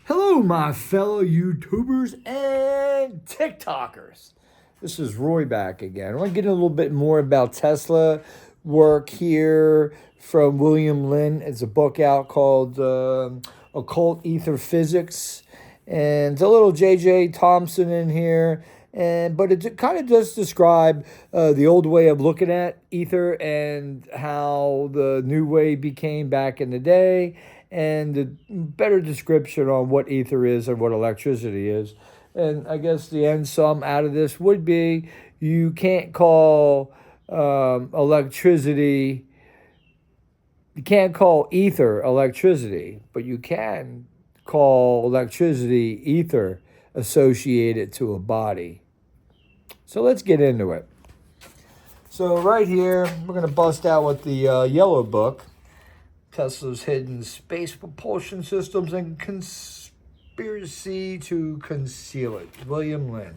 Hello, my fellow YouTubers and TikTokers. This is Roy back again. I want to get a little bit more about Tesla work here from William Lin. It's a book out called Occult Ether Physics, and it's a little J.J. Thompson in here. But it kind of does describe the old way of looking at ether and how the new way became back in the day, and the better description on what ether is and what electricity is. And I guess the end sum out of this would be you can't call electricity, you can't call ether electricity, but you can call electricity ether associated to a body. So let's get into it. So right here, we're going to bust out with the yellow book, Tesla's Hidden Space Propulsion Systems and Conspiracy to Conceal It, William Lin.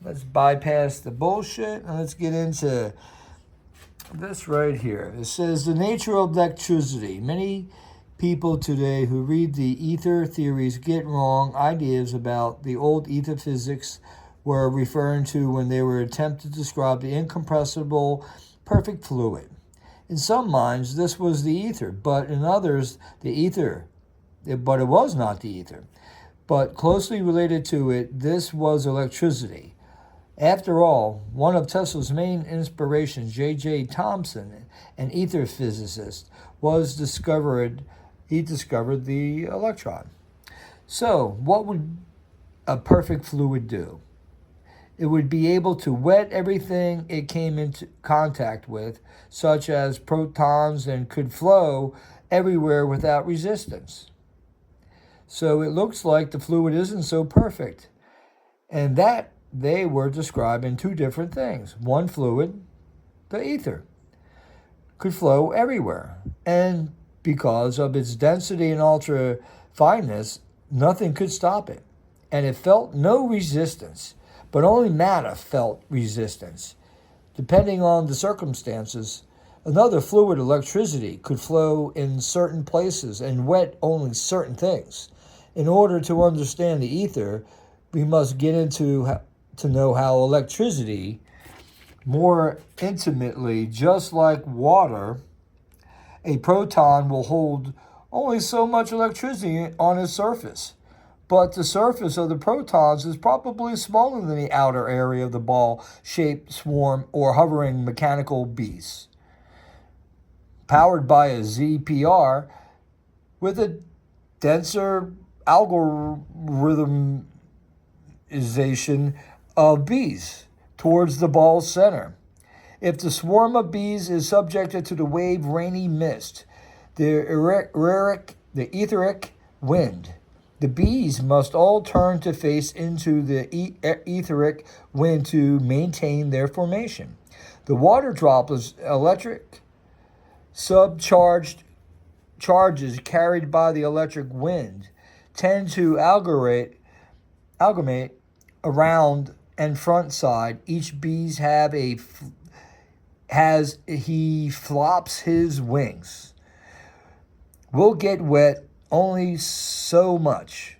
Let's bypass the bullshit and let's get into this right here. It says, the nature of electricity. Many people today who read the ether theories get wrong ideas about the old ether physics were referring to when they were attempting to describe the incompressible, perfect fluid. In some minds, this was the ether, but in others, but it was not the ether. But closely related to it, this was electricity. After all, one of Tesla's main inspirations, J.J. Thomson, an ether physicist, he discovered the electron. So, what would a perfect fluid do? It would be able to wet everything it came into contact with, such as protons, and could flow everywhere without resistance. So it looks like the fluid isn't so perfect, and that they were describing two different things. One fluid, the ether, could flow everywhere, and because of its density and ultra fineness, nothing could stop it, and it felt no resistance. But only matter felt resistance. Depending on the circumstances, another fluid, electricity, could flow in certain places and wet only certain things. In order to understand the ether, we must get into to know how electricity more intimately. Just like water, a proton will hold only so much electricity on its surface. But the surface of the protons is probably smaller than the outer area of the ball-shaped swarm or hovering mechanical beast. Powered by a ZPR with a denser algorithmization of bees towards the ball's center. If the swarm of bees is subjected to the wave rainy mist, the etheric wind, the bees must all turn to face into the etheric wind to maintain their formation. The water droplets, electric subcharged charges carried by the electric wind, tend to amalgamate around and front side. Each bees he flops his wings. Will get wet only so much.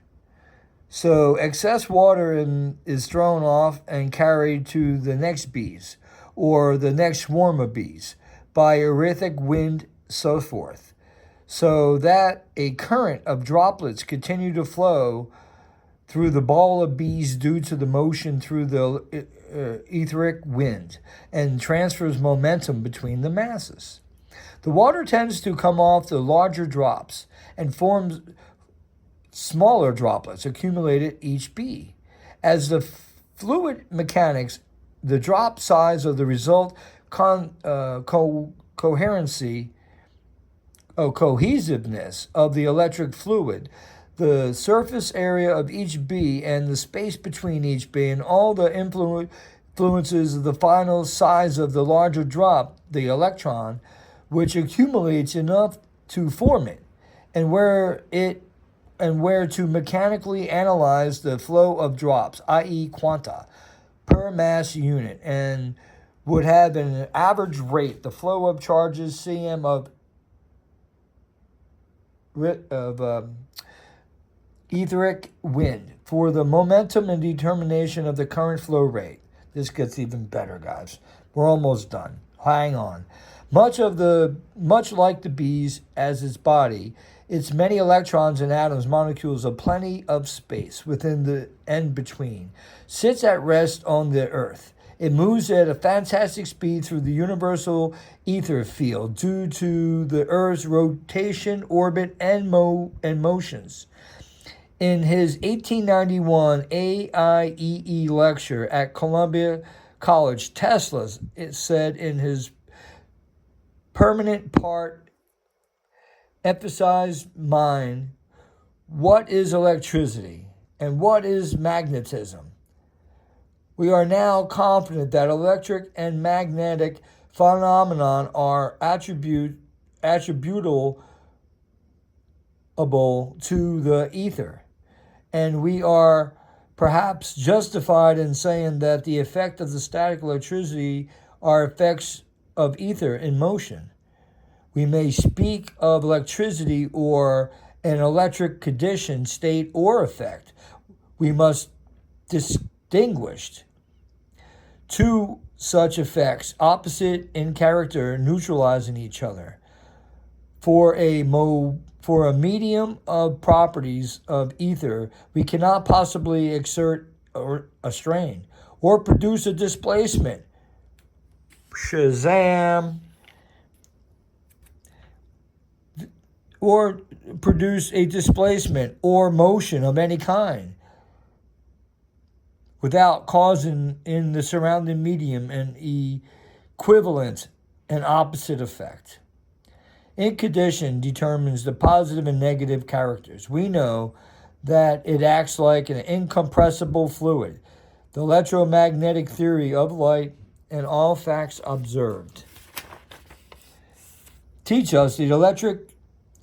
So excess water is thrown off and carried to the next bees or the next swarm of bees by erratic wind, so forth, so that a current of droplets continue to flow through the ball of bees due to the motion through the etheric wind and transfers momentum between the masses. The water tends to come off the larger drops and forms smaller droplets accumulated each bee. As the fluid mechanics, the drop size of the result cohesiveness of the electric fluid, the surface area of each bee and the space between each bee, and all the influences of the final size of the larger drop, the electron, which accumulates enough to form it, and where to mechanically analyze the flow of drops, i.e. quanta, per mass unit, and would have an average rate, the flow of charges, cm of etheric wind for the momentum and determination of the current flow rate. This gets even better, guys. We're almost done. Hang on. Much like the bees as its body, its many electrons and atoms, molecules of plenty of space within the and between, sits at rest on the earth. It moves at a fantastic speed through the universal ether field due to the Earth's rotation, orbit, and motions. In his 1891 AIEE lecture at Columbia College, Tesla said in his permanent part emphasized mind, what is electricity and what is magnetism? We are now confident that electric and magnetic phenomenon are attributable to the ether, and we are perhaps justified in saying that the effect of the static electricity are effects of ether in motion. We may speak of electricity or an electric condition, state, or effect. We must distinguish two such effects, opposite in character, neutralizing each other. For a medium of properties of ether, we cannot possibly exert a strain or produce a displacement. Shazam! Or produce a displacement or motion of any kind without causing in the surrounding medium an equivalent and opposite effect. Incondition determines the positive and negative characters. We know that it acts like an incompressible fluid. The electromagnetic theory of light and all facts observed teach us that electric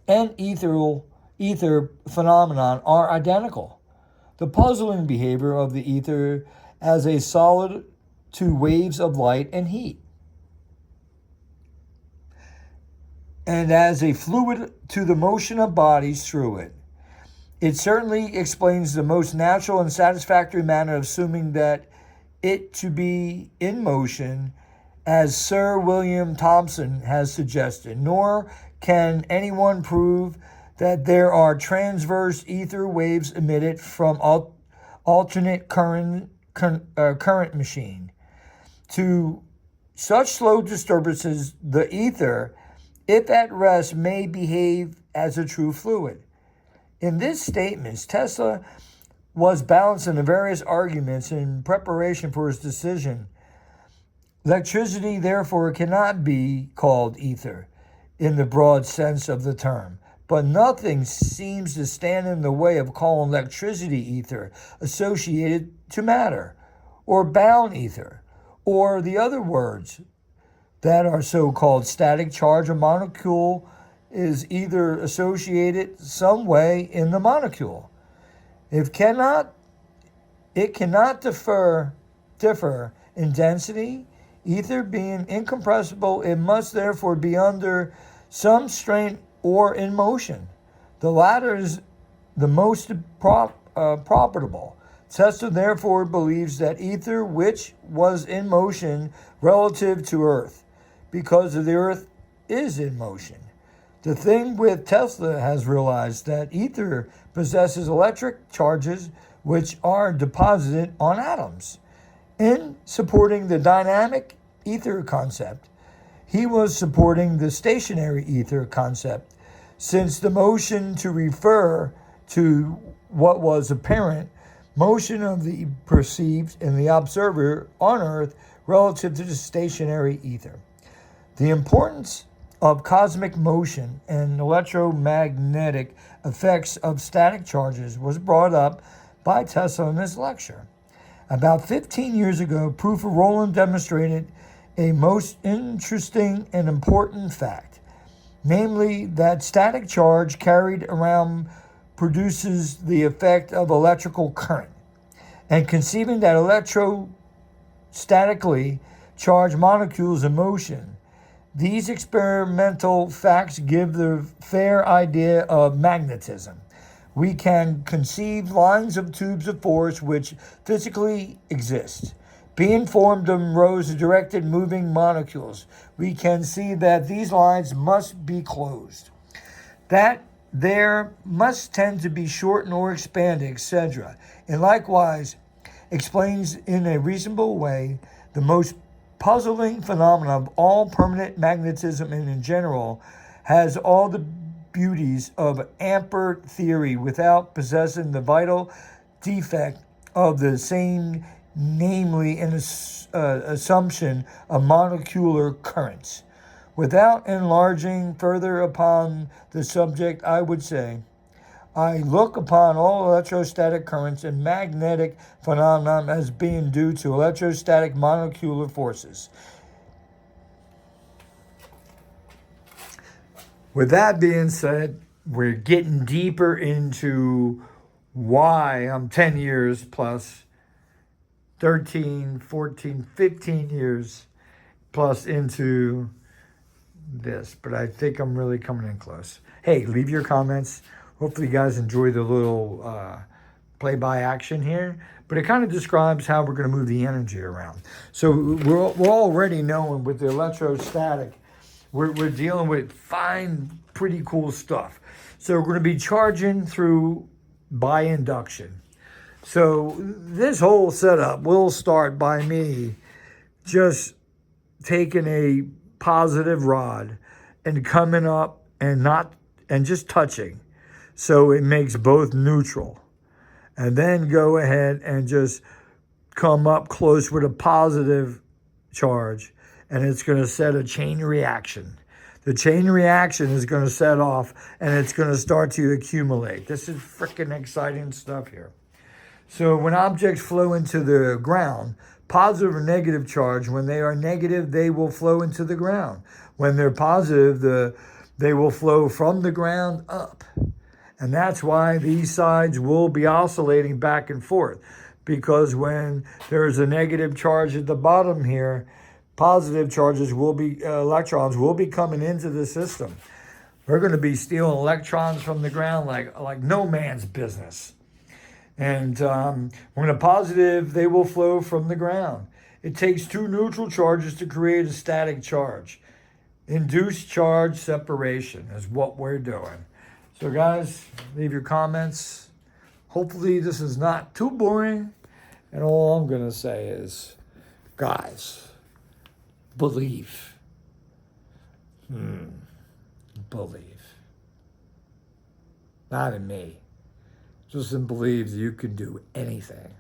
and ether phenomenon are identical. The puzzling behavior of the ether as a solid to waves of light and heat, and as a fluid to the motion of bodies through it. It certainly explains the most natural and satisfactory manner of assuming that it to be in motion, as Sir William Thomson has suggested, nor can anyone prove that there are transverse ether waves emitted from alternate current machine. To such slow disturbances, the ether, if at rest, may behave as a true fluid. In this statement, Tesla was balancing the various arguments in preparation for his decision. Electricity, therefore, cannot be called ether in the broad sense of the term, but nothing seems to stand in the way of calling electricity ether associated to matter, or bound ether, or the other words that are so-called static charge. A molecule is either associated some way in the molecule. It cannot differ in density. Ether being incompressible, it must therefore be under some strain or in motion. The latter is the most probable. Tesla therefore believes that ether, which was in motion relative to Earth, because of the Earth is in motion. The thing with Tesla has realized that ether possesses electric charges which are deposited on atoms. In supporting the dynamic ether concept, he was supporting the stationary ether concept, since the motion to refer to what was apparent motion of the perceived and the observer on Earth relative to the stationary ether. The importance of cosmic motion and electromagnetic effects of static charges was brought up by Tesla in his lecture. About 15 years ago, proof of Rowland demonstrated a most interesting and important fact, namely that static charge carried around produces the effect of electrical current, and conceiving that electrostatically charged molecules in motion. These experimental facts give the fair idea of magnetism, we can conceive lines of tubes of force which physically exist. Being formed in rows of directed moving molecules, we can see that these lines must be closed, that there must tend to be shortened or expanded, etc. And likewise explains in a reasonable way the most puzzling phenomena of all permanent magnetism and in general has all the beauties of Ampere theory without possessing the vital defect of the same, namely an assumption of molecular currents. Without enlarging further upon the subject, I would say, I look upon all electrostatic currents and magnetic phenomena as being due to electrostatic molecular forces. With that being said, we're getting deeper into why I'm 10 years plus 13, 14, 15 years plus into this, but I think I'm really coming in close. Hey, leave your comments. Hopefully you guys enjoy the little play-by action here, but it kind of describes how we're going to move the energy around. So we're already knowing with the electrostatic, we're dealing with fine, pretty cool stuff. So we're going to be charging through by induction. So this whole setup will start by me just taking a positive rod and coming up and just touching, so it makes both neutral, and then go ahead and just come up close with a positive charge, and it's going to set a chain reaction. The chain reaction is going to set off, and it's going to start to accumulate. This is freaking exciting stuff here. So when objects flow into the ground, positive or negative charge, when they are negative, they will flow into the ground. When they're positive, they will flow from the ground up. And that's why these sides will be oscillating back and forth. Because when there's a negative charge at the bottom here, positive charges will be, electrons will be coming into the system. We're going to be stealing electrons from the ground like no man's business. And when a positive, they will flow from the ground. It takes two neutral charges to create a static charge. Induced charge separation is what we're doing. So guys, leave your comments. Hopefully this is not too boring. And all I'm going to say is, guys, believe. Believe. Not in me. Just in believe that you can do anything.